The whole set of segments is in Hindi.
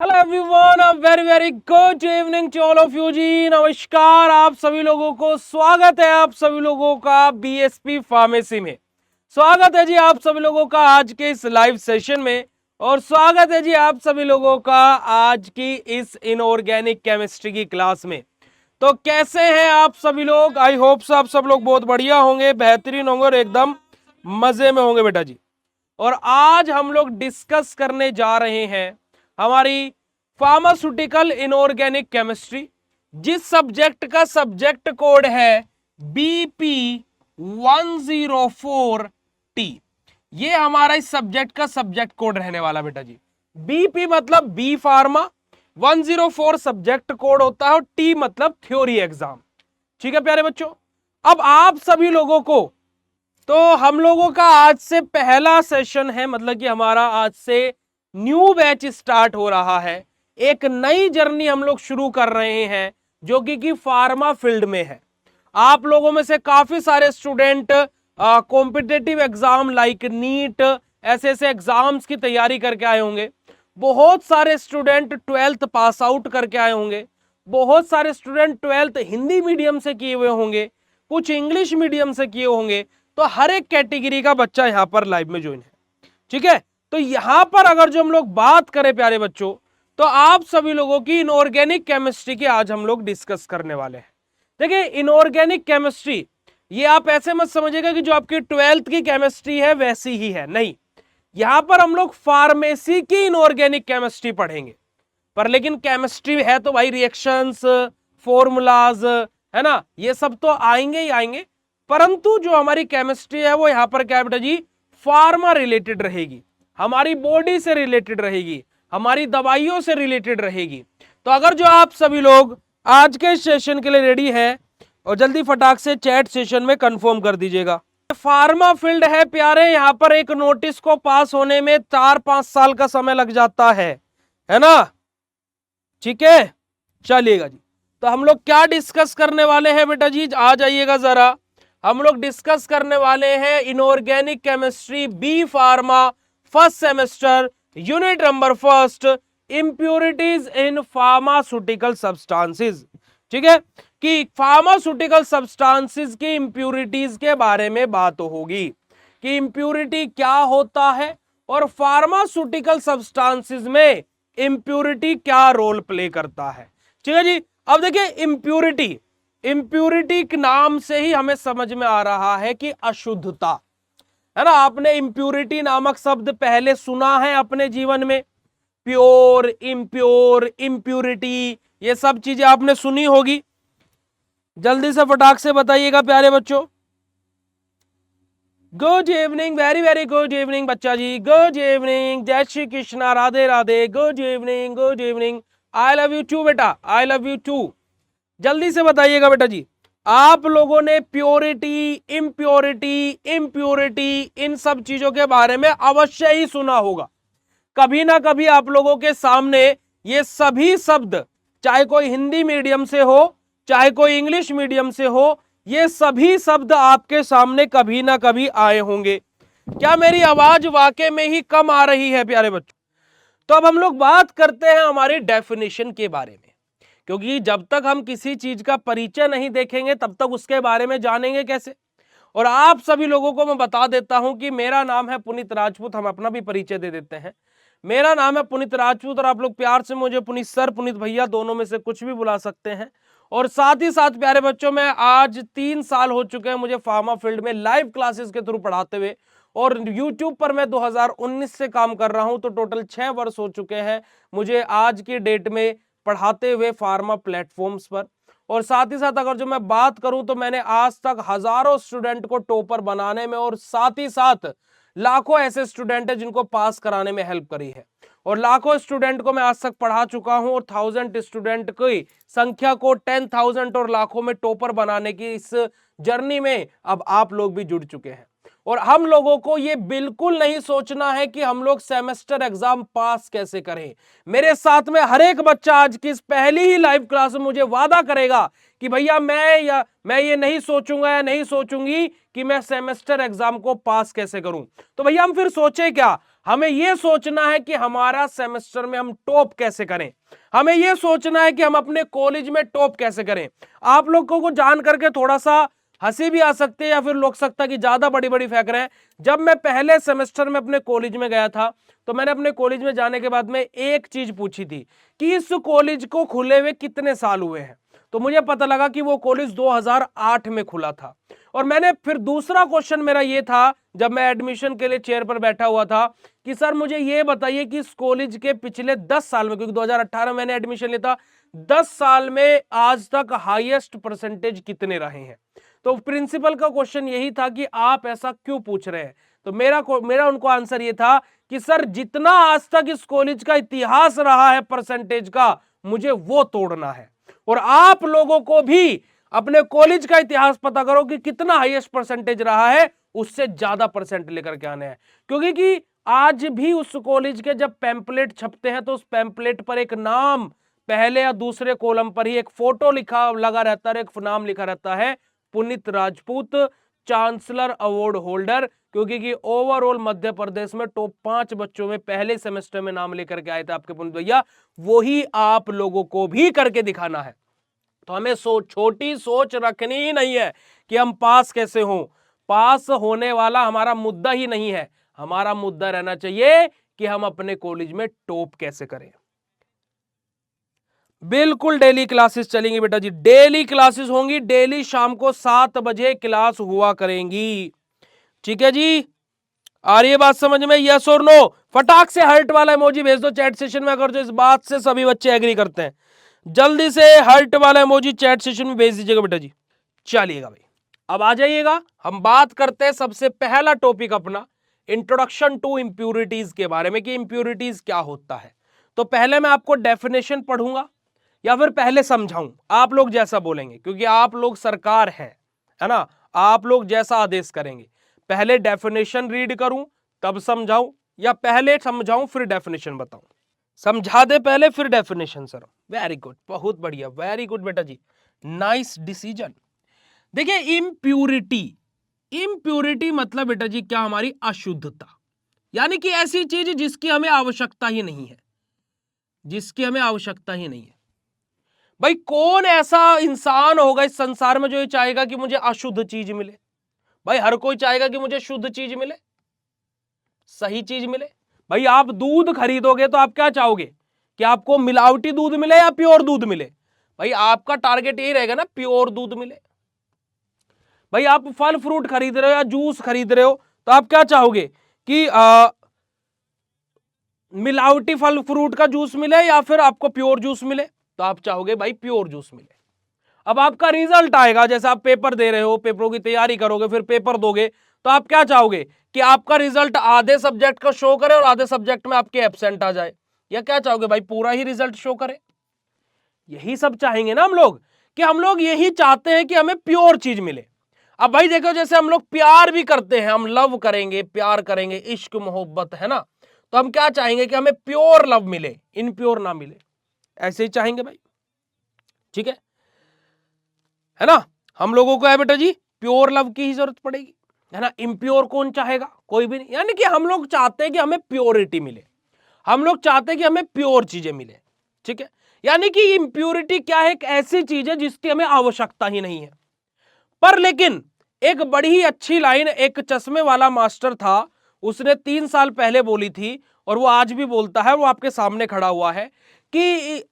Hello everyone, a very very good evening to all of you ji. नमस्कार, आप सभी लोगों को स्वागत है आप सभी लोगों का बीएसपी फार्मेसी में। स्वागत है जी आप सभी लोगों का आज के इस लाइव सेशन में, और स्वागत है जी आप सभी लोगों का आज की इस इनऑर्गेनिक केमिस्ट्री की क्लास में। तो कैसे हैं आप सभी लोग? आई होप सब लोग बहुत बढ़िया होंगे, बेहतरीन होंगे और एकदम मजे में होंगे बेटा जी। और आज हम लोग डिस्कस करने जा रहे हैं हमारी फार्मास्यूटिकल इनऑर्गेनिक केमिस्ट्री, जिस सब्जेक्ट का सब्जेक्ट कोड है बीपी 104T। ये हमारा इस सब्जेक्ट का सब्जेक्ट कोड रहने वाला बेटा जी। बीपी मतलब बी फार्मा, 104 सब्जेक्ट कोड होता है और टी मतलब थ्योरी एग्जाम। ठीक है प्यारे बच्चों, अब आप सभी लोगों को, तो हम लोगों का आज से पहला सेशन है, मतलब कि हमारा आज से न्यू बैच स्टार्ट हो रहा है। एक नई जर्नी हम लोग शुरू कर रहे हैं जो कि फार्मा फील्ड में है। आप लोगों में से काफी सारे student competitive exam like NEET ऐसे ऐसे एग्जाम्स की तैयारी करके आए होंगे। बहुत सारे स्टूडेंट 12th पास आउट करके आए होंगे। बहुत सारे स्टूडेंट 12th हिंदी मीडियम से किए हुए होंगे, कुछ इंग्लिश मीडियम से किए होंगे। तो हर एक कैटेगरी का बच्चा यहां पर लाइव में ज्वाइन है। ठीक है, तो यहां पर अगर जो हम लोग बात करें प्यारे बच्चों, तो आप सभी लोगों की इनऑर्गेनिक केमिस्ट्री की आज हम लोग डिस्कस करने वाले हैं। देखिए, इनऑर्गेनिक केमिस्ट्री ये आप ऐसे मत समझिएगा कि जो आपकी 12th की केमिस्ट्री है वैसी ही है, नहीं। यहां पर हम लोग फार्मेसी की इनऑर्गेनिक केमिस्ट्री पढ़ेंगे। पर लेकिन केमिस्ट्री है तो भाई रिएक्शंस, फॉर्मूलाज, है ना, ये सब तो आएंगे ही आएंगे। परंतु जो हमारी केमिस्ट्री है वो यहां पर क्या बेटा जी, फार्मा रिलेटेड रहेगी, हमारी बॉडी से रिलेटेड रहेगी, हमारी दवाइयों से रिलेटेड रहेगी। तो अगर जो आप सभी लोग आज के सेशन के लिए रेडी है, और जल्दी फटाक से चैट सेशन में कंफर्म कर दीजिएगा। फार्मा फील्ड है प्यारे, यहां पर एक नोटिस को पास होने में 4-5 साल का समय लग जाता है ना। ठीक है, चलिएगा जी। तो हम लोग क्या डिस्कस करने वाले हैं बेटा जी, आ जाइएगा जरा। हम लोग डिस्कस करने वाले हैं inorganic chemistry B pharma first semester, unit number first, impurities in pharmaceutical substances. ठीक है, कि फार्मास्यूटिकल सब्सटेंसेस की इंप्योरिटीज के बारे में बात होगी कि इंप्योरिटी क्या होता है और फार्मास्यूटिकल सब्सटेंसेस में इंप्योरिटी क्या रोल प्ले करता है। ठीक है जी। अब देखिए, इंप्योरिटी, इंप्योरिटी के नाम से ही हमें समझ में आ रहा है कि अशुद्धता, है ना। आपने इंप्योरिटी नामक शब्द पहले सुना है अपने जीवन में? प्योर, इम्प्योर, इंप्योरिटी, ये सब चीजें आपने सुनी होगी। जल्दी से फटाक से बताइएगा प्यारे बच्चों। Good evening, very very good evening बच्चा जी, गुड इवनिंग, जय Shri Krishna, Radhe Radhe, good evening, good evening. I love you too बेटा, आई लव यू टू। जल्दी से बताइएगा बेटा जी, आप लोगों ने प्योरिटी, इम्प्योरिटी, इम्प्योरिटी इन सब चीजों के बारे में अवश्य ही सुना होगा। कभी ना कभी आप लोगों के सामने ये सभी शब्द, चाहे कोई हिंदी मीडियम से हो चाहे कोई इंग्लिश मीडियम से हो, ये सभी शब्द आपके सामने कभी ना कभी आए होंगे। क्या मेरी आवाज वाकई में ही कम आ रही है प्यारे बच्चों? तो अब हम लोग बात करते हैं हमारी डेफिनेशन के बारे में, क्योंकि जब तक हम किसी चीज का परिचय नहीं देखेंगे तब तक उसके बारे में जानेंगे कैसे। और आप सभी लोगों को मैं बता देता हूं कि मेरा नाम है पुनीत राजपूत। हम अपना भी परिचय दे देते हैं। मेरा नाम है पुनीत राजपूत और आप लोग प्यार से मुझे पुनीत सर, पुनीत भैया, दोनों में से कुछ भी बुला सकते हैं। और साथ ही साथ प्यारे बच्चों, मैं आज 3 साल हो चुके हैं मुझे फार्मा फील्ड में लाइव क्लासेस के थ्रू पढ़ाते हुए, और YouTube पर मैं 2019 से काम कर रहा हूं। तो टोटल 6 वर्ष हो चुके हैं मुझे आज की डेट में पढ़ाते हुए फार्मा प्लेटफॉर्म्स पर। और साथ ही साथ अगर जो मैं बात करूं तो मैंने आज तक हजारों स्टूडेंट को टॉपर बनाने में, और साथ ही साथ लाखों ऐसे स्टूडेंट हैं जिनको पास कराने में हेल्प करी है। और लाखों स्टूडेंट को मैं आज तक पढ़ा चुका हूं, और 1000 स्टूडेंट की संख्या को 10,000 और लाखों में टॉपर बनाने की इस जर्नी में अब आप लोग भी जुड़ चुके हैं। और हम लोगों को ये बिल्कुल नहीं सोचना है कि हम लोग सेमेस्टर एग्जाम पास कैसे करें। मेरे साथ में हर एक बच्चा आज की इस पहली ही लाइव क्लास में मुझे वादा करेगा कि भैया मैं ये नहीं सोचूंगा या नहीं सोचूंगी कि मैं सेमेस्टर एग्जाम को पास कैसे करूं। तो भैया हम फिर सोचे क्या, हमें यह सोचना है कि हमारा सेमेस्टर में हम टॉप कैसे करें, हमें यह सोचना है कि हम अपने कॉलेज में टॉप कैसे करें। आप लोगों को जान करके थोड़ा सा हंसी भी आ सकती है या फिर लोग सकता है कि ज्यादा बड़ी बड़ी फेंक रहे हैं। जब मैं पहले सेमेस्टर में अपने कॉलेज में गया था तो मैंने अपने कॉलेज में जाने के बाद में एक चीज पूछी थी कि इस कॉलेज को खुले हुए कितने साल हुए हैं, तो मुझे पता लगा कि वो कॉलेज 2008 में खुला था। और मैंने फिर दूसरा क्वेश्चन मेरा ये था जब मैं एडमिशन के लिए चेयर पर बैठा हुआ था कि सर मुझे ये बताइए कि इस कॉलेज के पिछले 10 साल में, क्योंकि 2018 में मैंने एडमिशन लिया था, 10 साल में आज तक हाईएस्ट परसेंटेज कितने रहे हैं। तो प्रिंसिपल का क्वेश्चन यही था कि आप ऐसा क्यों पूछ रहे हैं। तो मेरा उनको आंसर ये था कि सर जितना आज तक इस कॉलेज का इतिहास रहा है परसेंटेज का, मुझे वो तोड़ना है। और आप लोगों को भी अपने कॉलेज का इतिहास पता करो कि कितना हाईएस्ट परसेंटेज रहा है, उससे ज्यादा परसेंट लेकर के आने हैं। क्योंकि कि आज भी उस कॉलेज के जब पैम्पलेट छपते हैं तो उस पैम्पलेट पर एक नाम पहले या दूसरे कॉलम पर ही एक फोटो लिखा लगा रहता है, एक नाम लिखा रहता है, Puneet Rajput chancellor award holder. क्योंकि कि ओवरऑल मध्य प्रदेश में टॉप 5 बच्चों में पहले सेमेस्टर में नाम लेकर के आए थे आपके पुनीत भैया, वही आप लोगों को भी करके दिखाना है। तो हमें छोटी सोच रखनी ही नहीं है कि हम पास कैसे हों। पास होने वाला हमारा मुद्दा ही नहीं है, हमारा मुद्दा रहना चाहिए कि हम अपने कॉलेज में टॉप कैसे करें। बिल्कुल डेली क्लासेस चलेंगी बेटा जी, डेली क्लासेस होंगी, डेली शाम को 7 बजे क्लास हुआ करेंगी। ठीक है जी, आ रही है बात समझ में? यस और नो? फटाक से हार्ट वाला इमोजी भेज दो चैट सेशन में अगर जो इस बात से सभी बच्चे एग्री करते हैं। जल्दी से हार्ट वाला इमोजी चैट सेशन में भेज दीजिएगा बेटा जी। चलिएगा भाई, अब आ जाइएगा, हम बात करते हैं सबसे पहला टॉपिक अपना इंट्रोडक्शन टू इंप्यूरिटीज के बारे में कि इंप्यूरिटीज क्या होता है। तो पहले मैं आपको डेफिनेशन पढ़ूंगा या फिर पहले समझाऊं, आप लोग जैसा बोलेंगे, क्योंकि आप लोग सरकार है ना, आप लोग जैसा आदेश करेंगे। पहले डेफिनेशन रीड करूं तब समझाऊं या पहले समझाऊं फिर डेफिनेशन बताऊं? समझा दे पहले फिर डेफिनेशन सर। वेरी गुड, बहुत बढ़िया, वेरी गुड बेटा जी, नाइस डिसीजन। देखिए इम्प्यूरिटी, इम्प्यूरिटी मतलब बेटा जी क्या? हमारी अशुद्धता, यानी कि ऐसी चीज जिसकी हमें आवश्यकता ही नहीं है, जिसकी हमें आवश्यकता ही नहीं है। भाई कौन ऐसा इंसान होगा इस संसार में जो ये चाहेगा कि मुझे अशुद्ध चीज मिले? भाई हर कोई चाहेगा कि मुझे शुद्ध चीज मिले, सही चीज मिले। भाई आप दूध खरीदोगे तो आप क्या चाहोगे कि आपको मिलावटी दूध मिले या प्योर दूध मिले? भाई आपका टारगेट यही रहेगा ना, प्योर दूध मिले। भाई आप फल फ्रूट खरीद रहे हो या जूस खरीद रहे हो तो आप क्या चाहोगे कि मिलावटी फल फ्रूट का जूस मिले या फिर आपको प्योर जूस मिले? तो आप चाहोगे भाई प्योर जूस मिले। अब आपका रिजल्ट आएगा, जैसे आप पेपर दे रहे हो, पेपरों की तैयारी करोगे, फिर पेपर दोगे, तो आप क्या चाहोगे कि आपका रिजल्ट आधे सब्जेक्ट का शो करे और आधे सब्जेक्ट में आपके एब्सेंट आ जाए, या क्या चाहोगे भाई पूरा ही रिजल्ट शो करे? यही सब चाहेंगे ना हम लोग, कि हम लोग यही चाहते हैं कि हमें प्योर चीज मिले। अब भाई देखो, जैसे हम लोग प्यार भी करते हैं, हम लव करेंगे, प्यार करेंगे, इश्क मोहब्बत है ना, तो हम क्या चाहेंगे कि हमें प्योर लव मिले, इनप्योर ना मिले, ऐसे ही चाहेंगे भाई। ठीक है ना? हम लोगों को है बेटा जी प्योर लव की ही जरूरत पड़ेगी, है ना। इम्प्योर कौन चाहेगा? कोई भी नहीं। यानी कि हम लोग चाहते हैं कि हमें प्योरिटी मिले, हम लोग चाहते हैं कि हमें प्योर चीजें मिले। ठीक है, यानी कि इम्प्योरिटी क्या है? एक ऐसी चीज है जिसकी हमें आवश्यकता ही नहीं है। पर लेकिन एक बड़ी ही अच्छी लाइन एक चश्मे वाला मास्टर था, उसने 3 साल पहले बोली थी और वो आज भी बोलता है, वो आपके सामने खड़ा हुआ है, कि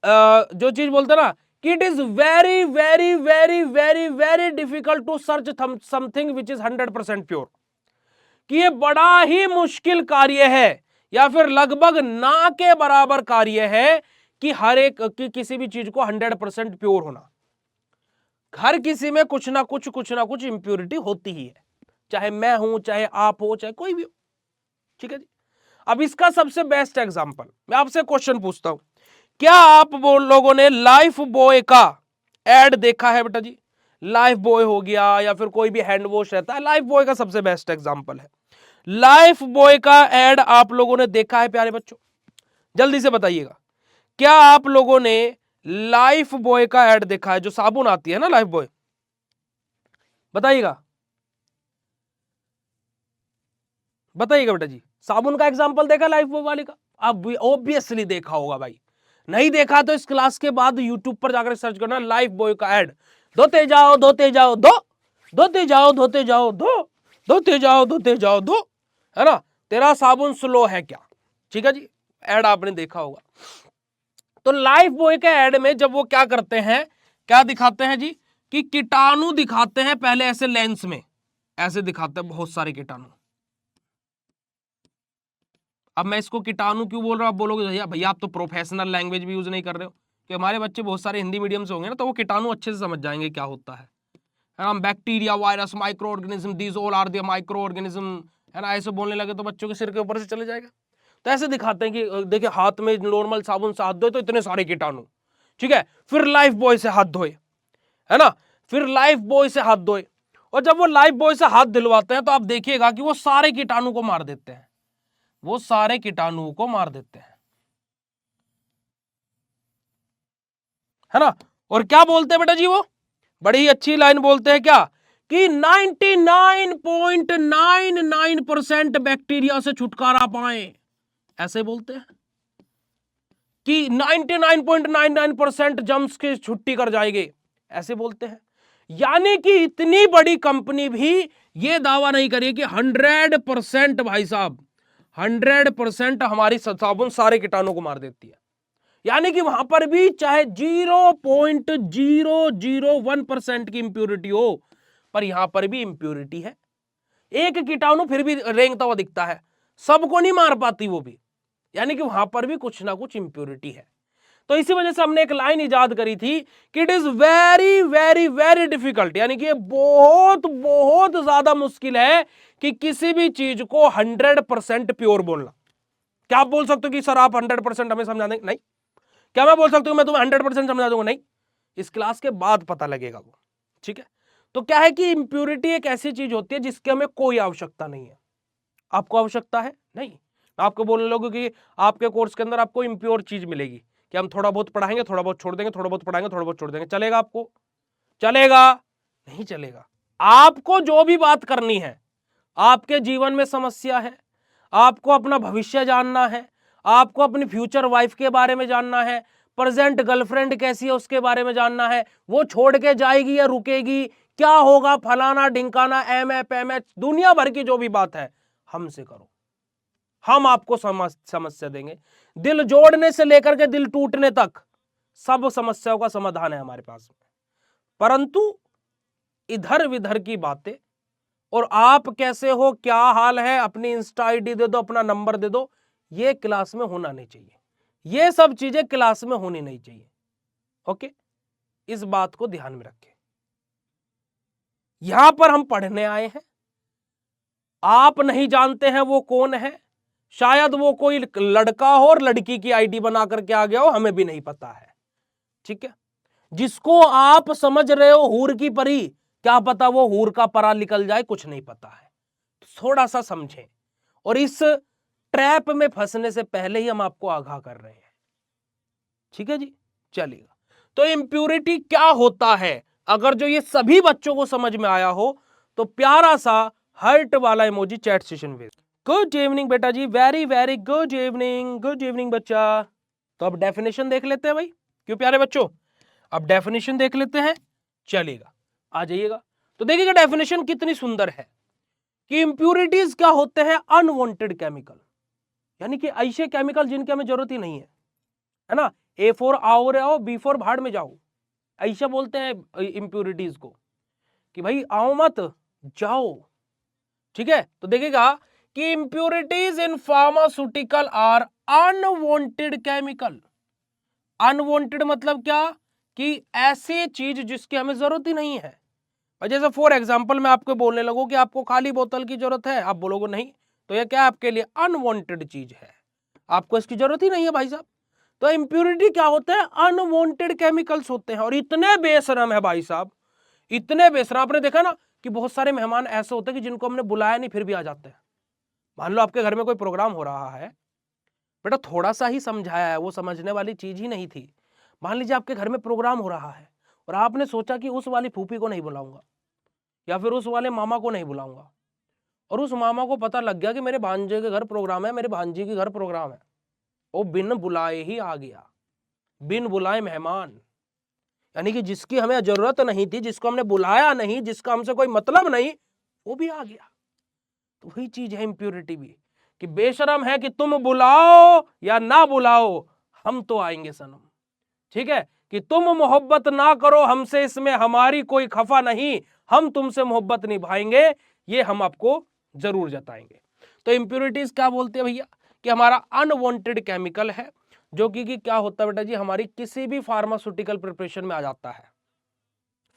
जो चीज बोलते ना कि it is very very very very very difficult to search something which is 100% pure, कि ये बड़ा ही मुश्किल कार्य है या फिर लगभग ना के बराबर कार्य है कि हर एक की किसी भी चीज को 100% प्योर होना। हर किसी में कुछ ना कुछ इंप्योरिटी होती ही है, चाहे मैं हूं, चाहे आप हो, चाहे कोई भी हो। ठीक है जी। अब इसका सबसे बेस्ट एग्जांपल मैं आपसे क्वेश्चन पूछता हूं, क्या आप लोगों ने लाइफ बॉय का एड देखा है बेटा जी? लाइफ बॉय हो गया या फिर कोई भी हैंड वॉश रहता है, लाइफ बॉय का सबसे बेस्ट एग्जांपल है। लाइफ बॉय का एड आप लोगों ने देखा है प्यारे बच्चों? जल्दी से बताइएगा, क्या आप लोगों ने लाइफ बॉय का ऐड देखा है? जो साबुन आती है ना लाइफ बॉय, बताइएगा, बताइएगा बेटा जी, साबुन का एग्जाम्पल देखा लाइफ बॉय वाले का? अब ऑब्वियसली देखा होगा भाई, नहीं देखा तो इस क्लास के बाद यूट्यूब पर जाकर सर्च करना लाइफ बॉय का ऐड। धोते जाओ धोते जाओ दो, धोते जाओ धोते जाओ दो, धोते जाओ धोते जाओ दो, है ना, तेरा साबुन स्लो है क्या? ठीक है जी, ऐड आपने देखा होगा। तो लाइफ बॉय के ऐड में जब वो क्या करते हैं, क्या दिखाते हैं जी, कि कीटाणु दिखाते हैं पहले ऐसे लेंस में, ऐसे दिखाते हैं बहुत सारे कीटाणु। अब मैं इसको कीटाणु क्यों बोल रहा हूं, आप बोलोगे भैया भैया आप तो प्रोफेशनल लैंग्वेज भी यूज नहीं कर रहे हो, कि हमारे बच्चे बहुत सारे हिंदी मीडियम से होंगे ना, तो वो कीटाणु अच्छे से समझ जाएंगे क्या होता है ना, bacteria virus micro organism these all are the micro organism, है ना, ऐसे बोलने लगे तो बच्चों के सिर के ऊपर से चले जाएगा। तो ऐसे दिखाते हैं कि देखिए हाथ में नॉर्मल साबुन से हाथ धोए तो इतने सारे कीटाणु, ठीक है, फिर लाइफ बॉय से हाथ धोए, है ना, फिर लाइफ बॉय से हाथ धोए, और जब वो लाइफ बॉय से हाथ दिलवाते हैं तो आप देखिएगा कि वो सारे कीटाणु को मार देते हैं, वो सारे कीटाणुओं को मार देते हैं, है ना। और क्या बोलते हैं बेटा जी, वो बड़ी ही अच्छी लाइन बोलते हैं क्या, कि 99.99% बैक्टीरिया से छुटकारा पाए, ऐसे बोलते हैं कि 99.99% जम्स की छुट्टी कर जाएंगे, ऐसे बोलते हैं। यानी कि इतनी बड़ी कंपनी भी ये दावा नहीं करी कि 100% भाई साहब 100% हमारी साबुन सारे कीटाणु को मार देती है, यानी कि वहां पर भी चाहे 0.001% की इंप्योरिटी हो, पर यहां पर भी इंप्योरिटी है। एक कीटाणु फिर भी रेंगता हुआ दिखता है, सबको नहीं मार पाती वो भी, यानी कि वहां पर भी कुछ ना कुछ इंप्योरिटी है। तो इसी वजह से हमने एक लाइन इजाद करी थी कि it is very very very difficult, यानी कि ये बहुत बहुत ज्यादा मुश्किल है कि किसी भी चीज को 100% प्योर बोलना। क्या आप बोल सकते हो कि सर आप 100% हमें समझा देंगे? नहीं। क्या मैं बोल सकता हूं मैं तुम्हें 100% समझा दूंगा? नहीं, इस क्लास के बाद पता लगेगा वो, ठीक है। तो क्या है कि इंप्योरिटी एक ऐसी चीज होती है जिसकी हमें कोई आवश्यकता नहीं है। आपको आवश्यकता है? नहीं। आपको बोलने लोगों कि आपके कोर्स के अंदर आपको इंप्योर चीज मिलेगी कि हम थोड़ा बहुत पढ़ाएंगे, थोड़ा बहुत छोड़ देंगे, थोड़ा बहुत पढ़ाएंगे, थोड़ा बहुत छोड़ देंगे, चलेगा आपको? चलेगा? नहीं चलेगा। आपको जो भी बात करनी है, आपके जीवन में समस्या है, आपको अपना भविष्य जानना है, आपको अपनी फ्यूचर वाइफ के बारे में जानना है, प्रेजेंट गर्लफ्रेंड कैसी है उसके बारे में जानना है, वो छोड़ के जाएगी या रुकेगी, क्या होगा, फलाना ढिंकाना, एम एच दुनिया भर की जो भी बात है हमसे करो, हम आपको समस्या देंगे। दिल जोड़ने से लेकर के दिल टूटने तक सब समस्याओं का समाधान है हमारे पास में। परंतु इधर विधर की बातें और आप कैसे हो, क्या हाल है, अपनी इंस्टा आईडी दे दो, अपना नंबर दे दो, ये क्लास में होना नहीं चाहिए। ये सब चीजें क्लास में होनी नहीं चाहिए। ओके, इस बात को ध्यान में रखें। यहां पर हम पढ़ने आए हैं, आप नहीं जानते हैं वो कौन है, शायद वो कोई लड़का हो और लड़की की आईडी बना करके आ गया हो, हमें भी नहीं पता है, ठीक है। जिसको आप समझ रहे हो हूर की परी, क्या पता वो हूर का परा निकल जाए, कुछ नहीं पता है। थोड़ा सा समझें, और इस ट्रैप में फंसने से पहले ही हम आपको आगाह कर रहे हैं, ठीक है जी। चलिएगा, तो इंप्योरिटी क्या होता है, अगर जो ये सभी बच्चों को समझ में आया हो तो प्यारा सा हार्ट वाला इमोजी चैट सेशन भेज। गुड इवनिंग बेटा जी, very very good evening, good evening बच्चा। तो अब डेफिनेशन देख लेते हैं भाई, क्यों प्यारे बच्चों, अब डेफिनेशन देख लेते हैं। चलिएगा, आ जाइएगा। तो देखिएगा डेफिनेशन कितनी सुंदर है कि इंप्यूरिटीज क्या होते हैं, अनवांटेड केमिकल, यानी कि ऐसे केमिकल जिनकी हमें जरूरत ही नहीं है ना। ए फॉर आओ रे आओ, बी फॉर भाड़ में जाओ, ऐसा बोलते हैं इंप्यूरिटीज को कि भाई आओ मत जाओ, ठीक है। तो देखिएगा कि impurities in pharmaceutical are unwanted chemical. Unwanted मतलब क्या, कि ऐसी चीज जिसकी हमें जरूरत ही नहीं है। और जैसे फॉर एग्जांपल मैं आपको बोलने लगूं कि आपको खाली बोतल की जरूरत है, आप बोलोगे नहीं, तो यह क्या आपके लिए अनवांटेड चीज है, आपको इसकी जरूरत ही नहीं है भाई साहब। तो इंप्यूरिटी क्या होता है, अनवांटेड केमिकल्स होते हैं, और इतने बेशरम है भाई साहब, इतने बेशरम। आपने देखा ना कि बहुत सारे मेहमान ऐसे होते हैं कि जिनको हमने बुलाया नहीं फिर भी आ जाते हैं। मान लो आपके घर में कोई प्रोग्राम हो रहा है, बेटा थोड़ा सा ही समझाया है, वो समझने वाली चीज ही नहीं थी। मान लीजिए आपके घर में प्रोग्राम हो रहा है और आपने सोचा कि उस वाली फूफी को नहीं बुलाऊंगा या फिर उस वाले मामा को नहीं बुलाऊंगा, और उस मामा को पता लग गया कि मेरे भांजे के घर प्रोग्राम है, मेरे भांजी के घर प्रोग्राम है, वो बिन बुलाए ही आ गया, बिन बुलाए मेहमान, यानी कि जिसकी हमें जरूरत नहीं थी, जिसको हमने बुलाया नहीं, जिसका हमसे कोई मतलब नहीं, वो भी आ गया। तो वही चीज है इम्प्योरिटी भी, कि बेशरम है कि तुम बुलाओ या ना बुलाओ, हम तो आएंगे सनम। ठीक है, कि तुम मोहब्बत ना करो हमसे, इसमें हमारी कोई खफा नहीं, हम तुमसे मोहब्बत निभाएंगे, ये हम आपको जरूर जताएंगे। तो इम्प्योरिटीज क्या बोलते हैं भैया, कि हमारा अनवांटेड केमिकल है, जो कि क्या होता है बेटा जी, हमारी किसी भी फार्मास्यूटिकल प्रिपरेशन में आ जाता है।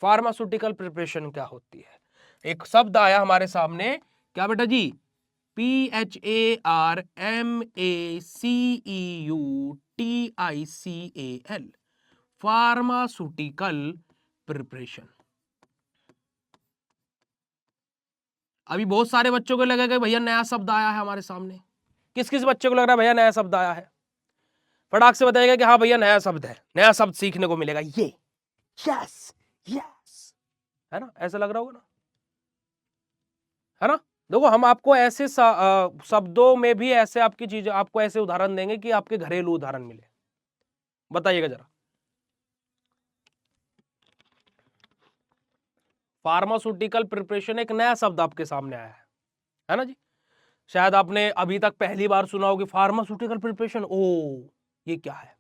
फार्मास्यूटिकल प्रिपरेशन क्या होती है, एक शब्द आया हमारे सामने, क्या बेटा जी, PHARMACEUTICAL, फार्मास्यूटिकल प्रिपरेशन। अभी बहुत सारे बच्चों को लगेगा भैया नया शब्द आया है हमारे सामने, किस किस बच्चे को लग रहा है भैया नया शब्द आया है, फटाक से बताइएगा कि हाँ भैया नया शब्द है, नया शब्द सीखने को मिलेगा, ये यस यस, है ना, ऐसा लग रहा होगा ना, है ना। देखो हम आपको ऐसे शब्दों में भी ऐसे आपकी चीजें, आपको ऐसे उदाहरण देंगे कि आपके घरेलू उदाहरण मिले, बताइएगा जरा। फार्मास्यूटिकल प्रिपरेशन एक नया शब्द आपके सामने आया है ना जी, शायद आपने अभी तक पहली बार सुना होगी फार्मास्यूटिकल प्रिपरेशन, ओ ये क्या है।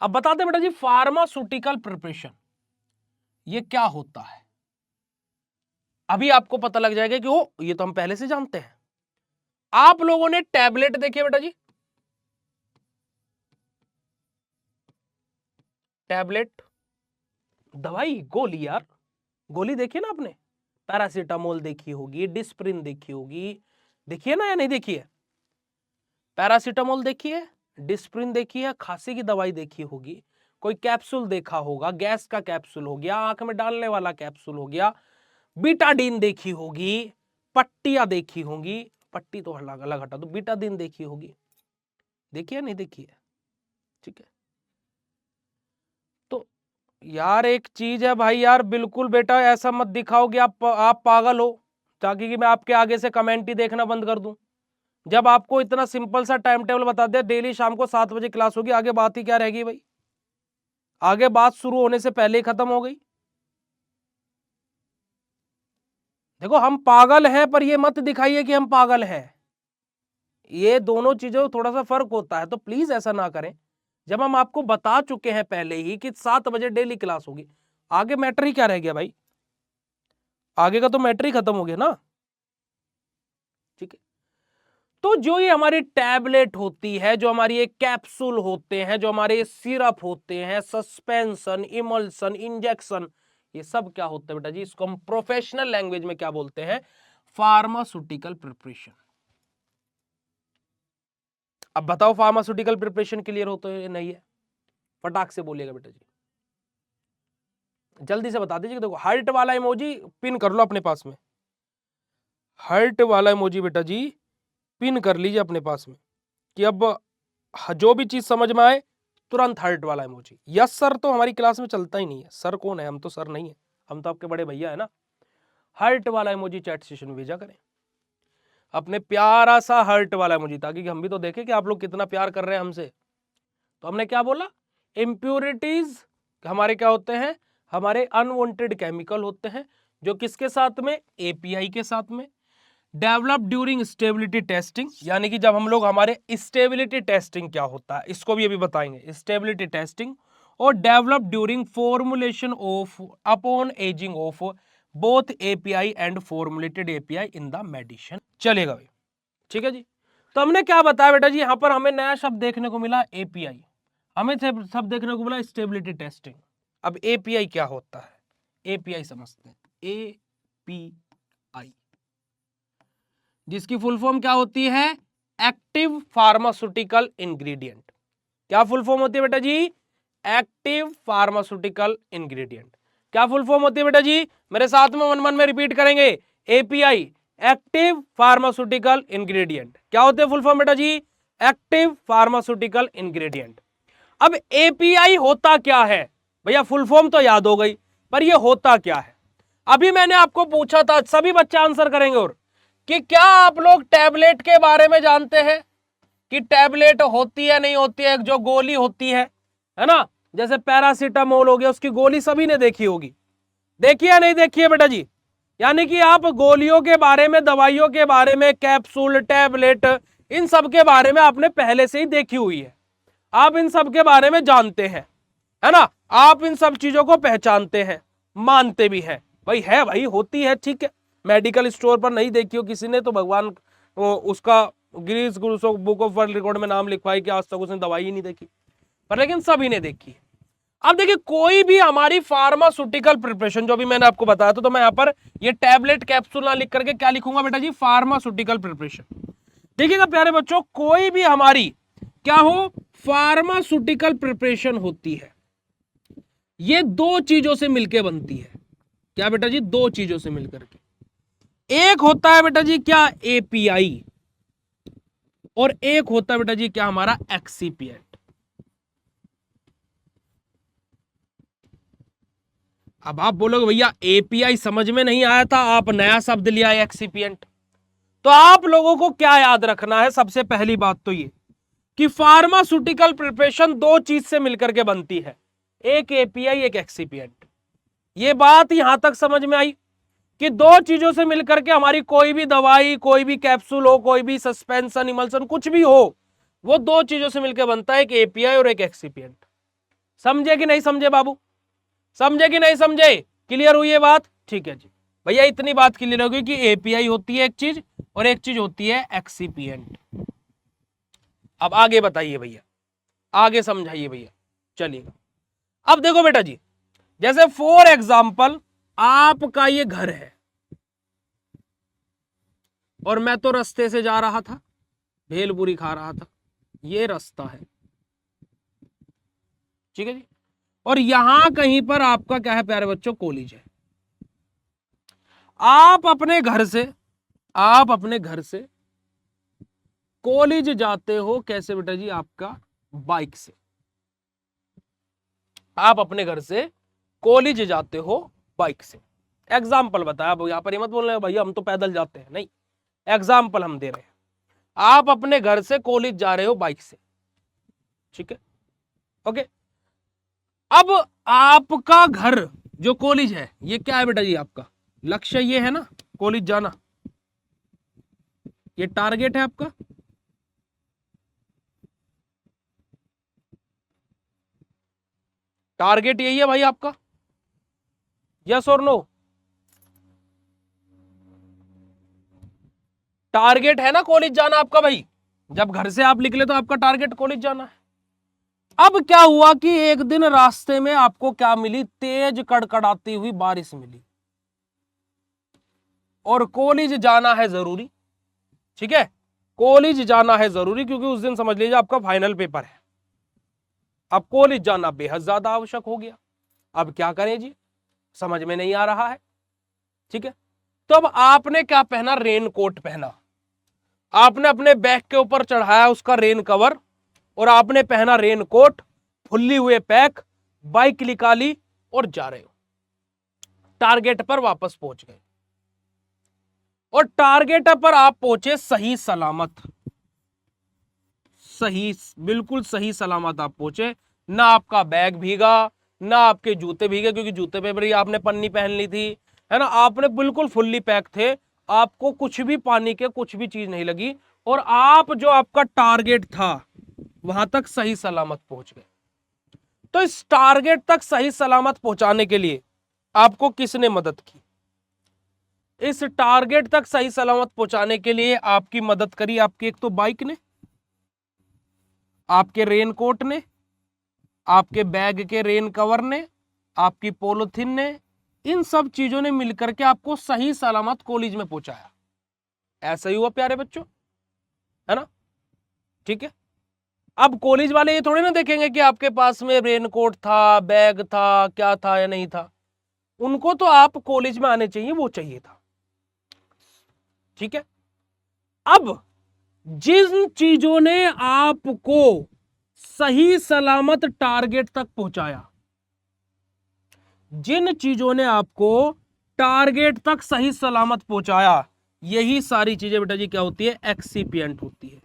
अब बताते बेटा जी, फार्मास्यूटिकल प्रिपरेशन ये क्या होता है, अभी आपको पता लग जाएगा कि ओ ये तो हम पहले से जानते हैं। आप लोगों ने टैबलेट देखी है बेटा जी, टैबलेट, दवाई, गोली, यार गोली देखी ना आपने, पैरासीटामोल देखी होगी, डिस्प्रिन देखी होगी, देखिए ना या नहीं देखी है, पैरासीटामोल देखी है, डिस्प्रिन देखी है, खांसी की दवाई देखी होगी, कोई कैप्सूल देखा होगा, गैस का कैप्सूल हो गया, आंख में डालने वाला कैप्सूल हो गया, बीटाडीन देखी होगी, पट्टियां देखी होंगी, पट्टी तो अलग अलग हटा दो, बीटाडीन देखी होगी, देखिए नहीं देखी है, ठीक है। तो यार एक चीज है भाई, यार बिल्कुल बेटा ऐसा मत दिखाओ कि आप पागल हो, ताकि कि मैं आपके आगे से कमेंट ही देखना बंद कर दूं। जब आपको इतना सिंपल सा टाइम टेबल बता दिया, डेली शाम को 7 बजे क्लास होगी, आगे बात ही क्या रहेगी भाई, आगे बात शुरू होने से पहले ही खत्म हो गई। देखो हम पागल हैं, पर ये मत दिखाइए कि हम पागल हैं, ये दोनों चीजों थोड़ा सा फर्क होता है, तो प्लीज ऐसा ना करें। जब हम आपको बता चुके हैं पहले ही कि 7 बजे डेली क्लास होगी, आगे मैटर ही क्या रह गया भाई, आगे का तो मैटर ही खत्म हो गया ना, ठीक है। तो जो ये हमारी टैबलेट होती है, जो हमारी ये कैप्सूल होते हैं, जो हमारे सिरप होते हैं, सस्पेंशन, इमल्सन, इंजेक्शन, ये सब क्या होते हैं बेटा जी, इसको हम प्रोफेशनल लैंग्वेज में क्या बोलते हैं, फार्मास्यूटिकल प्रिपरेशन। अब बताओ फार्मास्यूटिकल प्रिपरेशन क्लियर होता है नहीं है, फटाक से बोलिएगा बेटा जी, जल्दी से बता दीजिए। देखो हार्ट वाला इमोजी पिन कर लो अपने पास में, हार्ट वाला इमोजी बेटा जी पिन कर लीजिए अपने पास में, कि अब जो भी चीज समझ में आए तुरंत हार्ट वाला इमोजी। यस सर तो हमारी क्लास में चलता ही नहीं है, सर कौन है, हम तो सर नहीं है, हम तो आपके बड़े भैया है ना। हार्ट वाला इमोजी चैट सेशन में भेजा करें, अपने प्यारा सा हार्ट वाला इमोजी, ताकि हम भी तो देखें कि आप लोग कितना प्यार कर रहे हैं हमसे। तो हमने क्या बोला, इम्प्योरिटीज हमारे क्या होते हैं, हमारे अनवांटेड केमिकल होते हैं, जो किसके साथ में, एपीआई के साथ में, डेवलप ड्यूरिंग स्टेबिलिटी टेस्टिंग, यानी कि जब हम लोग हमारे स्टेबिलिटी टेस्टिंग क्या होता है इसको भी अभी बताएंगे, स्टेबिलिटी टेस्टिंग, और develop during formulation of upon ageing of both API and formulated API in the medicine. चलेगा भाई, ठीक है जी। तो हमने क्या बताया बेटा जी, यहां पर हमें नया शब्द देखने को मिला एपीआई, हमें शब्द देखने को मिला स्टेबिलिटी टेस्टिंग। अब एपीआई क्या होता है, एपीआई समझते हैं, एपीआई जिसकी फुल फॉर्म क्या होती है, एक्टिव फार्मास्यूटिकल इंग्रेडिएंट। क्या फुल फॉर्म होती है बेटा जी, एक्टिव फार्मास्यूटिकल इंग्रेडिएंट। क्या फुल फॉर्म होती है बेटा जी, मेरे साथ में मन मन में रिपीट करेंगे, एपीआई एक्टिव फार्मास्यूटिकल इंग्रेडिएंट। क्या होते हैं फुल फॉर्म बेटा जी, एक्टिव फार्मास्यूटिकल इंग्रेडिएंट। अब एपीआई होता क्या है भैया, फुल फॉर्म तो याद हो गई, पर ये होता क्या है। अभी मैंने आपको पूछा था, सभी बच्चे आंसर करेंगे, और कि क्या आप लोग टैबलेट के बारे में जानते हैं कि टैबलेट होती है नहीं होती है, एक जो गोली होती है ना, जैसे पैरासीटामोल हो गया, उसकी गोली सभी ने देखी होगी, देखी या नहीं देखी है बेटा जी? यानी कि आप गोलियों के बारे में, दवाइयों के बारे में, कैप्सूल, टैबलेट, इन सब के बारे में आपने पहले से ही देखी हुई है, आप इन सब के बारे में जानते हैं, है ना, आप इन सब चीजों को पहचानते हैं, मानते भी हैं, भाई है, भाई होती है, ठीक है। मेडिकल स्टोर पर नहीं देखी हो किसी ने तो भगवान उसका Guinness book of world record में नाम लिखवाई कि आज तक उसने दवाई ही नहीं देखी, पर लेकिन सभी ने देखी है। अब देखिए, कोई भी हमारी फार्मास्यूटिकल प्रिपरेशन, जो भी मैंने आपको बताया था, तो मैं यहां पर ये टैबलेट कैप्सूल ना लिख करके क्या लिखूंगा बेटा जी? Pharmaceutical preparation. देखिएगा प्यारे बच्चों, कोई भी हमारी क्या हो, फार्मास्यूटिकल प्रिपरेशन होती है, ये दो चीजों से मिलकर बनती है। क्या बेटा जी? दो चीजों से मिलकर के। एक होता है बेटा जी क्या? एपीआई, और एक होता है बेटा जी क्या? हमारा एक्सीपिएंट। अब आप बोलोगे भैया एपीआई समझ में नहीं आया था, आप नया शब्द लिया है एक्सीपिएंट। तो आप लोगों को क्या याद रखना है? सबसे पहली बात तो ये कि फार्मास्यूटिकल प्रिपरेशन दो चीज से मिलकर के बनती है, एक एपीआई, एक एक्सीपिएंट। ये बात यहां तक समझ में आई कि दो चीजों से मिलकर के हमारी कोई भी दवाई, कोई भी कैप्सूल हो, कोई भी सस्पेंशन, इमल्सन, कुछ भी हो, वो दो चीजों से मिलकर बनता है, एक एपीआई और एक एक्सीपिएंट। समझे कि नहीं समझे बाबू? समझे कि नहीं समझे? क्लियर हुई ये बात? ठीक है जी भैया, इतनी बात क्लियर होगी कि एपीआई होती है एक चीज और एक चीज होती है एक्सीपिएंट। अब आगे बताइए भैया, आगे समझाइए भैया, चलिएगा। अब देखो बेटा जी, जैसे फॉर एग्जाम्पल आपका ये घर है और मैं तो रास्ते से जा रहा था, भेलपूरी खा रहा था, ये रास्ता है, ठीक है जी, और यहां कहीं पर आपका क्या है प्यारे बच्चों? कॉलेज है। आप अपने घर से कॉलेज जाते हो कैसे बेटा जी? आपका बाइक से। आप अपने घर से कॉलेज जाते हो बाइक से। एग्जाम्पल बताया, अब यहां पर ये मत बोलना भैया हम तो पैदल जाते हैं, नहीं, एग्जाम्पल हम दे रहे हैं। आप अपने घर से कॉलेज जा रहे हो बाइक से, ठीक है, ओके। अब आपका घर जो कॉलेज है, ये क्या है बेटा जी? आपका लक्ष्य ये है ना, कॉलेज जाना, ये टारगेट है आपका। टारगेट यही है भाई आपका, यस और नो? टारगेट है ना कॉलेज जाना आपका भाई, जब घर से आप निकले तो आपका टारगेट कॉलेज जाना है। अब क्या हुआ कि एक दिन रास्ते में आपको क्या मिली? तेज कड़कड़ाती हुई बारिश मिली, और कॉलेज जाना है जरूरी, ठीक है, कॉलेज जाना है जरूरी, क्योंकि उस दिन समझ लीजिए आपका फाइनल पेपर है। अब कॉलेज जाना बेहद ज्यादा आवश्यक हो गया। अब क्या करें जी? समझ में नहीं आ रहा है, ठीक है। तो अब आपने क्या पहना? रेन कोट पहना, आपने अपने बैग के ऊपर चढ़ाया उसका रेन कवर, और आपने पहना रेन कोट, फुल्ली हुए पैक, बाइक निकाली और जा रहे हो। टारगेट पर वापस पहुंच गए, और टारगेट पर आप पहुंचे सही सलामत, सही, बिल्कुल सही सलामत आप पहुंचे। ना आपका बैग भीगा, ना आपके जूते भीगे, क्योंकि जूते पे भी आपने पन्नी पहन ली थी, है ना, आपने बिल्कुल फुल्ली पैक थे, आपको कुछ भी पानी के कुछ भी चीज नहीं लगी, और आप जो आपका टारगेट था वहां तक सही सलामत पहुंच गए। तो इस टारगेट तक सही सलामत पहुंचाने के लिए आपको किसने मदद की? इस टारगेट तक सही सलामत पहुंचाने के लिए आपकी मदद करी आपकी एक तो बाइक ने, आपके रेनकोट ने, आपके बैग के रेन कवर ने, आपकी पॉलिथीन ने, इन सब चीजों ने मिलकर के आपको सही सलामत कॉलेज में पहुंचाया। ऐसा ही हुआ प्यारे बच्चों, है ना, ठीक है। अब कॉलेज वाले ये थोड़ी ना देखेंगे कि आपके पास में रेनकोट था, बैग था, क्या था या नहीं था। उनको तो आप कॉलेज में आने चाहिए, वो चाहिए था, ठीक है। अब जिन चीजों ने आपको सही सलामत टारगेट तक पहुंचाया, जिन चीजों ने आपको टारगेट तक सही सलामत पहुंचाया, यही सारी चीजें बेटा जी क्या होती है, एक्सीपिएंट होती है।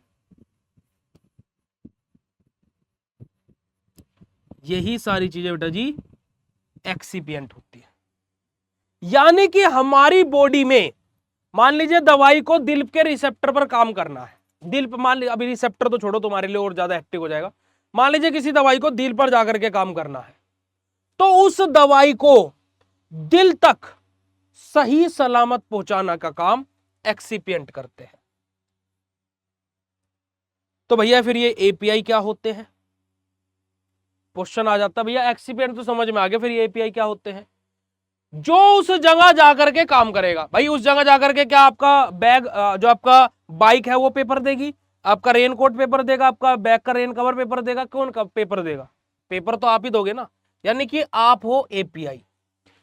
यही सारी चीजें बेटा जी एक्सीपिएंट होती है। यानी कि हमारी बॉडी में मान लीजिए दवाई को दिल के रिसेप्टर पर काम करना है, दिल पर मान लीजिए, अभी रिसेप्टर तो छोड़ो तुम्हारे लिए और ज्यादा एक्टिव हो जाएगा, मान लीजिए किसी दवाई को दिल पर जाकर के काम करना है, तो उस दवाई को दिल तक सही सलामत पहुंचाना का काम एक्सीपिएंट करते हैं। तो भैया फिर ये एपीआई क्या होते हैं, क्वेश्चन आ जाता है भैया एक्सीपिएंट तो समझ में आ गया, फिर ये एपीआई क्या होते हैं? जो उस जगह जाकर के काम करेगा। भाई उस जगह जाकर के क्या आपका बैग, जो आपका बाइक है वो पेपर देगी, आपका रेनकोट पेपर देगा, आपका बैग का रेन कवर पेपर देगा, कौन का पेपर देगा? पेपर तो आप ही दोगे ना। यानी कि आप हो एपीआई।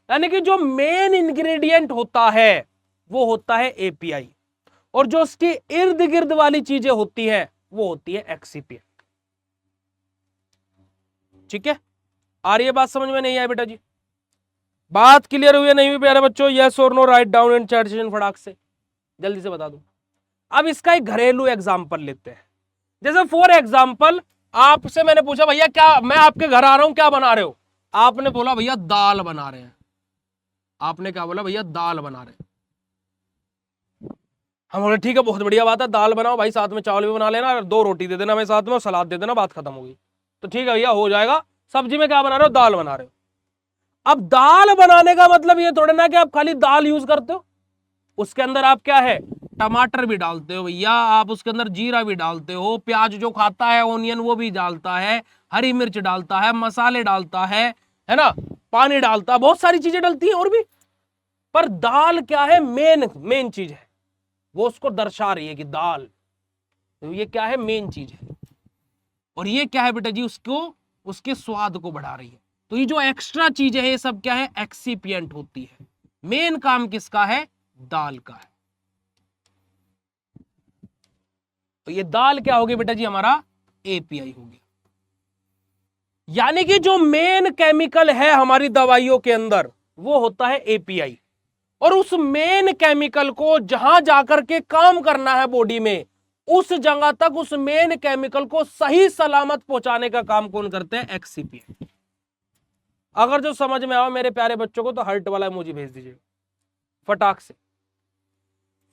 यानी कि जो मेन इंग्रेडिएंट होता है वो होता है एपीआई, और जो उसके इर्द गिर्द वाली चीजें होती है वो होती है एक्सीपिएंट। ठीक है, आ रही है बात समझ में? नहीं आई बेटा जी? बात क्लियर हुई है नहीं हुई प्यारे बच्चों? यस और no write down in chat session फटाक से, जल्दी से बता दूं। अब इसका एक घरेलू एग्जांपल लेते हैं। जैसे फॉर एग्जांपल आपसे मैंने पूछा भैया क्या मैं आपके घर आ रहा हूं, क्या बना रहे हो? आपने बोला भैया दाल बना रहे हैं। आपने क्या बोला? भैया दाल बना रहे हैं। हम बोले ठीक है बहुत बढ़िया बात है, दाल बनाओ भाई, साथ में चावल भी बना लेना, 2 रोटी दे देना हमें साथ में और सलाद दे देना, बात खत्म होगी। तो ठीक है भैया हो जाएगा। सब्जी में क्या बना रहे हो? दाल बना रहे हो। अब दाल बनाने का मतलब ये थोड़ा ना कि आप खाली दाल यूज करते हो, उसके अंदर आप क्या है, टमाटर भी डालते हो भैया, आप उसके अंदर जीरा भी डालते हो, प्याज जो खाता है ओनियन वो भी डालता है, हरी मिर्च डालता है, मसाले डालता है ना, पानी डालता है, बहुत सारी चीजें डलती हैं और भी। पर दाल क्या है? मेन मेन चीज है, वो उसको दर्शा रही है कि दाल, तो ये क्या है? मेन चीज है। और ये क्या है बेटा जी? उसको उसके स्वाद को बढ़ा रही है। तो ये जो एक्स्ट्रा चीजें है ये सब क्या है? एक्सीपिएंट होती है। मेन काम किसका है? दाल का है। तो ये दाल क्या होगी बेटा जी? हमारा एपीआई होगी। यानी कि जो मेन केमिकल है हमारी दवाइयों के अंदर वो होता है एपीआई, और उस मेन केमिकल को जहां जाकर के काम करना है बॉडी में, उस जगह तक उस मेन केमिकल को सही सलामत पहुंचाने का काम कौन करते हैं? एक्सीपिएंट। अगर जो समझ में आओ मेरे प्यारे बच्चों को तो हर्ट वाला इमोजी भेज दीजिएगा फटाक से,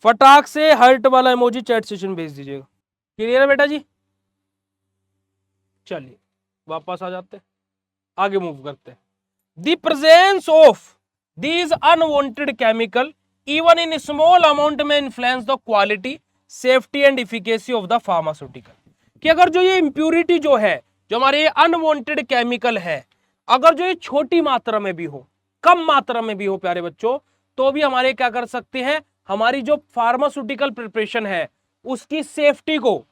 फटाक से हर्ट वाला इमोजी चैट सेशन भेज दीजिएगा। क्लियर है बेटा जी? चलिए वापस आ जाते हैं, आगे मूव करते हैं। The presence of these unwanted chemical even in small amount में influence the quality, safety and efficacy of the pharmaceutical। कि अगर जो ये impurity जो है, जो हमारे ये unwanted chemical है, अगर जो ये छोटी मात्रा में भी हो, कम मात्रा में भी हो प्यारे बच्चों, तो भी हमारे क्या कर सकते हैं? हमारी जो फार्मास्यूटिकल प्रिपरेशन है उसकी सेफ्टी को,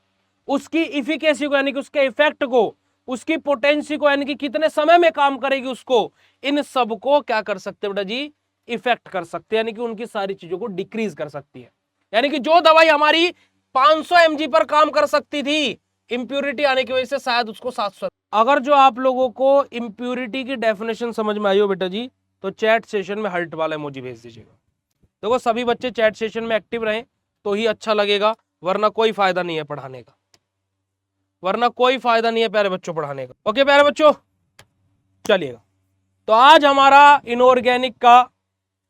उसकी इफिकेसी को यानी कि उसके इफेक्ट को, उसकी पोटेंसी को यानी कि कितने समय में काम करेगी उसको, इन सब को क्या कर सकते हैं बेटा जी? इफेक्ट कर सकते हैं, यानी कि उनकी सारी चीजों को डिक्रीज कर सकती है। यानी कि जो दवाई हमारी 500 mg पर काम कर सकती थी, इंप्यूरिटी आने की वजह से शायद उसको 700। अगर जो आप लोगों को इंप्यूरिटी की डेफिनेशन समझ में आई हो बेटा जी, तो चैट सेशन में हर्ट वाला इमोजी भेज दीजिएगा। देखो सभी बच्चे चैट सेशन में एक्टिव रहें तो ही अच्छा लगेगा, वरना कोई फायदा नहीं है पढ़ाने का, वरना कोई फायदा नहीं है प्यारे बच्चों पढ़ाने का। ओके प्यारे बच्चों चलिएगा। तो आज हमारा इनऑर्गेनिक का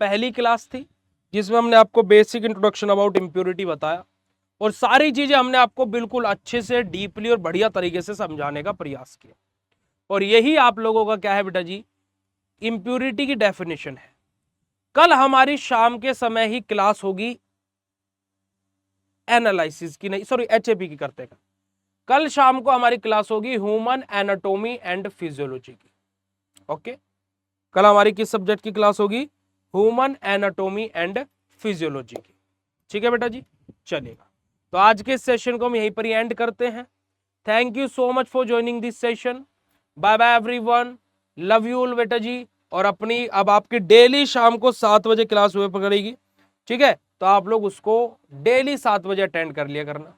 पहली क्लास थी जिसमें हमने आपको बेसिक इंट्रोडक्शन अबाउट इंप्योरिटी बताया, और सारी चीजें हमने आपको बिल्कुल अच्छे से डीपली और बढ़िया तरीके से समझाने का प्रयास किया। और यही आप लोगों का क्या है बेटा जी? इंप्योरिटी की डेफिनेशन है। कल हमारी शाम के समय ही क्लास होगी एनालिसिस की, नहीं सॉरी एचएपी की करते हैं। कल शाम को हमारी क्लास होगी ह्यूमन एनाटॉमी एंड फिजियोलॉजी की। ओके, कल हमारी किस सब्जेक्ट की क्लास होगी? ह्यूमन एनाटॉमी एंड फिजियोलॉजी की। ठीक है बेटा जी चलेगा। तो आज के सेशन को हम यहीं पर ही एंड करते हैं। Thank you so much for joining this session. Bye bye everyone, love you all बेटा जी। और अपनी अब आपकी डेली शाम को 7 बजे क्लास हुए पकड़ेगी, ठीक है? तो आप लोग उसको डेली 7 बजे अटेंड कर लिया करना,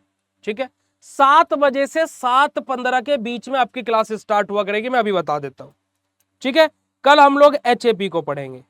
ठीक है? 7 बजे से 7:15 के बीच में आपकी क्लास स्टार्ट हुआ करेगी, मैं अभी बता देता हूं, ठीक है? कल हम लोग एचएपी को पढ़ेंगे।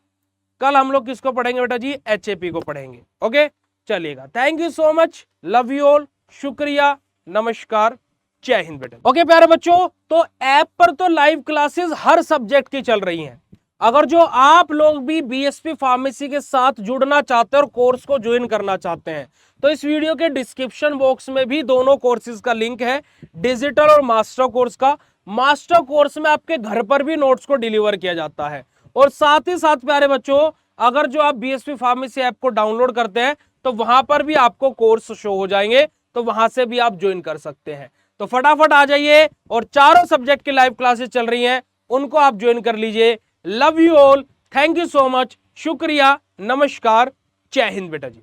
कल हम लोग किसको पढ़ेंगे बेटा जी? एचएपी को पढ़ेंगे। ओके, चलेगा। Thank you so much, love you all, शुक्रिया, नमस्कार, जय हिंद बेटा। ओके प्यारे बच्चों, तो ऐप पर तो लाइव क्लासेस हर सब्जेक्ट की चल रही हैं। अगर जो आप लोग भी बीएसपी फार्मेसी के साथ जुड़ना चाहते हैं और कोर्स को ज्वाइन करना चाहते हैं, तो इस वीडियो के डिस्क्रिप्शन बॉक्स में भी दोनों कोर्सेज का लिंक है, डिजिटल और मास्टर कोर्स का। मास्टर कोर्स में आपके घर पर भी नोट्स को डिलीवर किया जाता है। और साथ ही साथ प्यारे बच्चों, अगर जो आप बीएसपी फार्मेसी ऐप को डाउनलोड करते हैं तो वहां पर भी आपको कोर्स शो हो जाएंगे, तो वहां से भी आप ज्वाइन कर सकते हैं। तो फटाफट आ जाइए, और चारों सब्जेक्ट की लाइव क्लासेस चल रही हैं, उनको आप ज्वाइन कर लीजिए। Love you all, thank you so much, शुक्रिया, नमस्कार, जय हिंद बेटा जी।